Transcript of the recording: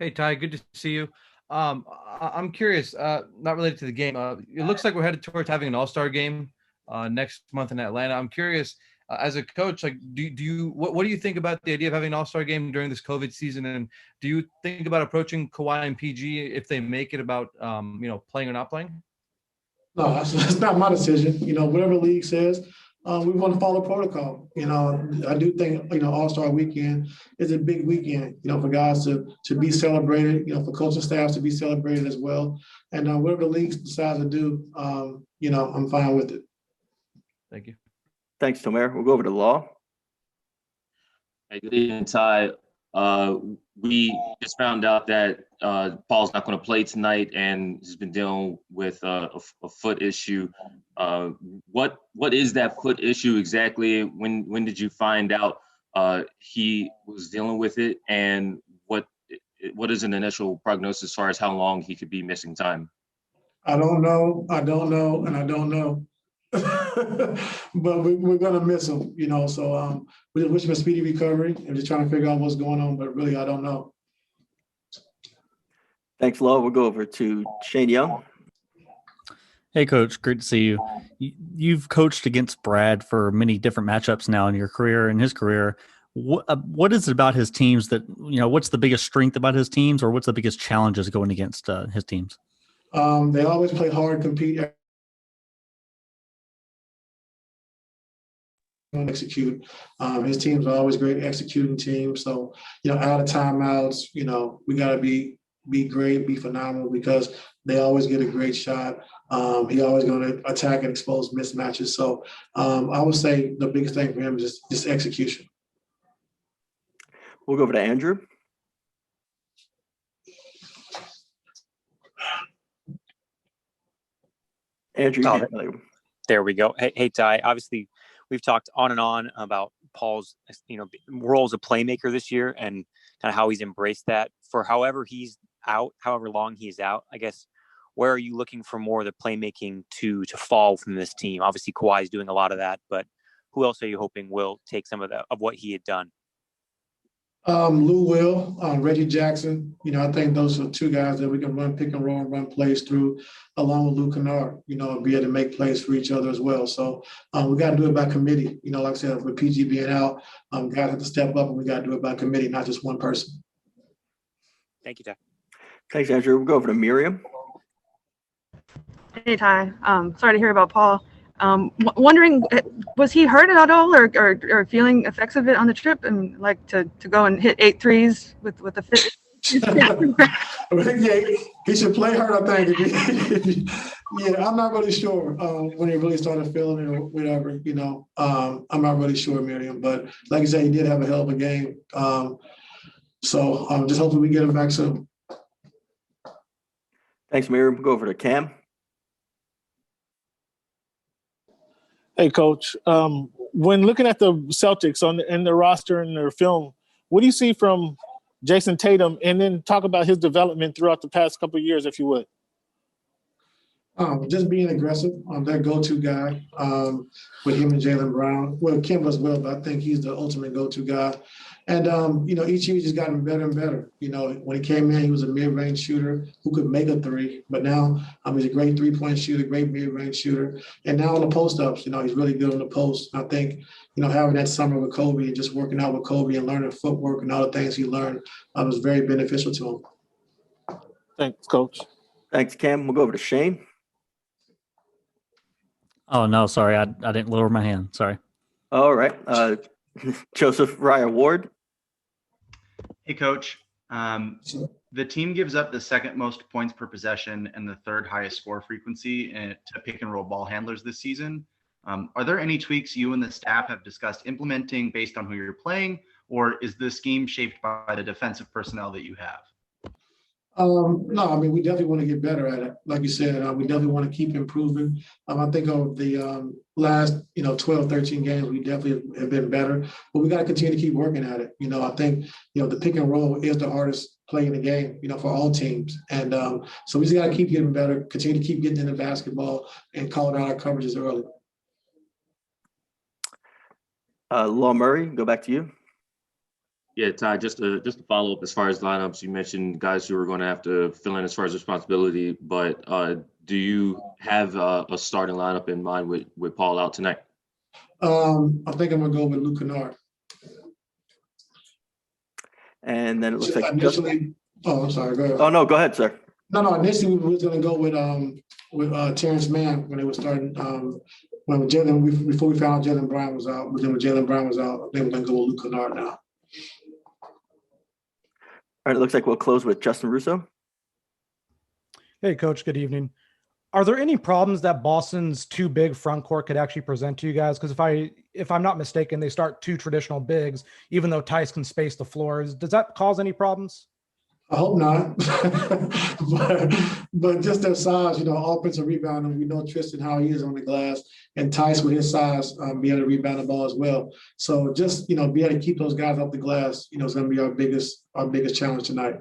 Hey, Ty, good to see you. I'm curious, not related to the game. It looks like we're headed towards having an All-Star game next month in Atlanta. I'm curious, as a coach, like, what do you think about the idea of having an All-Star game during this COVID season? And do you think about approaching Kawhi and PG if they make it about, playing or not playing? No, that's not my decision. Whatever the league says, we want to follow protocol. I do think, All-Star weekend is a big weekend, for guys to be celebrated, for coaching staffs to be celebrated as well. And whatever the league decides to do, I'm fine with it. Thank you. Thanks, Tomer. We'll go over to Law. Hey, good evening, Ty. We just found out that Paul's not going to play tonight, and he's been dealing with a foot issue. What is that foot issue exactly? When did you find out he was dealing with it, and what is an initial prognosis as far as how long he could be missing time? I don't know, and I don't know. But we're gonna miss him, So we just wish him a speedy recovery and just trying to figure out what's going on. But really, I don't know. Thanks, Law. We'll go over to Shane Young. Hey, Coach. Great to see you. You've coached against Brad for many different matchups now in your career and his career. What is it about his teams that, what's the biggest strength about his teams, or what's the biggest challenges going against his teams? They always play hard, compete, and execute. His teams are always great executing teams. So, out of timeouts, we got to be great, be phenomenal, because they always get a great shot. He always going to attack and expose mismatches. So I would say the biggest thing for him is just execution. We'll go over to Andrew. Andrew, there we go. Hey, Ty. Obviously, we've talked on and on about Paul's, role as a playmaker this year and kind of how he's embraced that. For however he's out, however long he's out, I guess, where are you looking for more of the playmaking to fall from this team? Obviously, Kawhi is doing a lot of that, but who else are you hoping will take some of what he had done? Lou will, Reggie Jackson. I think those are two guys that we can run pick and roll and run plays through, along with Lou Kennard, be able to make plays for each other as well. So we got to do it by committee. Like I said, with PG being out, guys have to step up, and we got to do it by committee, not just one person. Thank you, Ty. Thanks, Andrew. We'll go over to Miriam. Hey, Ty. Sorry to hear about Paul. Wondering, was he hurt at all, or feeling effects of it on the trip, and like to go and hit 8 threes with the fit? Yeah, he should play hurt, I think. Yeah, I'm not really sure when he really started feeling it or whatever. I'm not really sure, Miriam. But like you said, he did have a hell of a game. So just hopefully we get him back soon. Thanks, Miriam. We'll go over to Cam. Hey, Coach. When looking at the Celtics in the roster and their film, what do you see from Jayson Tatum? And then talk about his development throughout the past couple of years, if you would. Just being aggressive, that go-to guy with him and Jaylen Brown. Well, Kim as well, but I think he's the ultimate go-to guy. And, each year he's just gotten better and better. When he came in, he was a mid-range shooter who could make a three. But now he's a great three-point shooter, great mid-range shooter. And now on the post-ups, he's really good on the post. And I think, having that summer with Kobe and just working out with Kobe and learning footwork and all the things he learned was very beneficial to him. Thanks, Coach. Thanks, Cam. We'll go over to Shane. Oh, no, sorry. I didn't lower my hand. Sorry. All right. Joseph Ryer Ward. Hey, Coach. The team gives up the second most points per possession and the third highest score frequency to pick and roll ball handlers this season. Are there any tweaks you and the staff have discussed implementing based on who you're playing, or is the scheme shaped by the defensive personnel that you have? No, we definitely want to get better at it. Like you said, we definitely want to keep improving. I think over the last, 12, 13 games, we definitely have been better, but we got to continue to keep working at it. I think, the pick and roll is the hardest play in the game, for all teams. And so we just got to keep getting better, continue to keep getting in the basketball and calling out our coverages early. Law Murray, go back to you. Yeah, Ty, just to follow up as far as lineups, you mentioned guys who are going to have to fill in as far as responsibility, but do you have a starting lineup in mind with Paul out tonight? I think I'm gonna go with Luke Kennard. And then it looks like initially. I'm sorry. Go ahead. Oh no, go ahead, sir. No. Initially, we were gonna go with Terrence Mann when they were starting. When Jaylen, before we found out Jaylen Brown was out, but then when Jaylen Brown was out, then we're gonna go with Luke Kennard now. All right, it looks like we'll close with Justin Russo. Hey, Coach. Good evening. Are there any problems that Boston's too big front court could actually present to you guys? Because if I'm not mistaken, they start two traditional bigs, even though Tice can space the floors. Does that cause any problems? I hope not, but just their size, offensive rebounding. We know Tristan how he is on the glass, and Tice with his size, be able to rebound the ball as well. So just be able to keep those guys off the glass, is going to be our biggest challenge tonight.